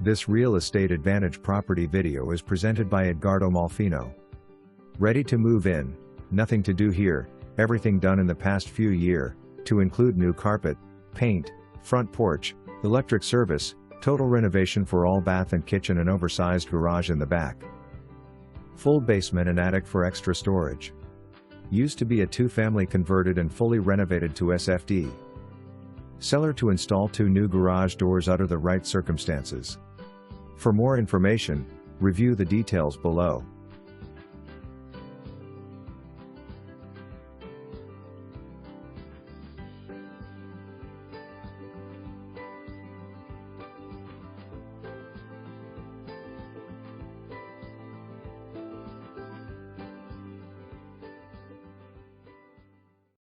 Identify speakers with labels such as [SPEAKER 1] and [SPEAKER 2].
[SPEAKER 1] This real estate advantage property video is presented by Edgardo Molfino. Ready to move in? Nothing to do here, everything done in the past few years, to include new carpet, paint, front porch, electric service, total renovation for all bath and kitchen and oversized garage in the back. Full basement and attic for extra storage. Used to be a two-family converted and fully renovated to SFD. Seller to install 2 new garage doors under the right circumstances. For more information, review the details below.